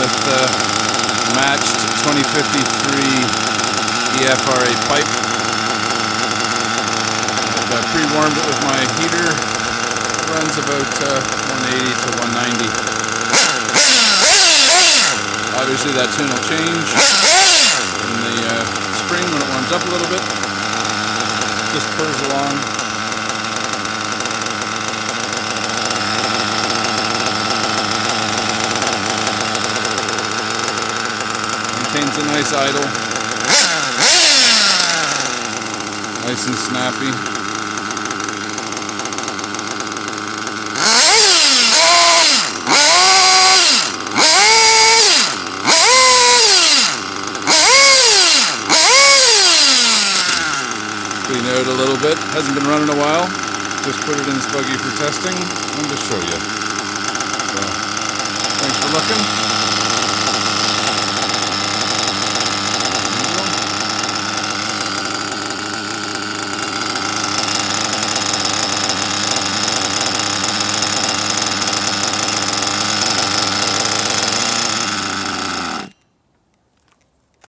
with matched 2053 EFRA pipe. I've pre-warmed it with my heater. It runs about 180 to 190. Obviously that tune will change in the spring when it warms up a little bit. Just purrs along. Maintains a nice idle. Nice and snappy. Clean out a little bit. Hasn't been running a while. Just put it in this buggy for testing and to show you. So, thanks for looking.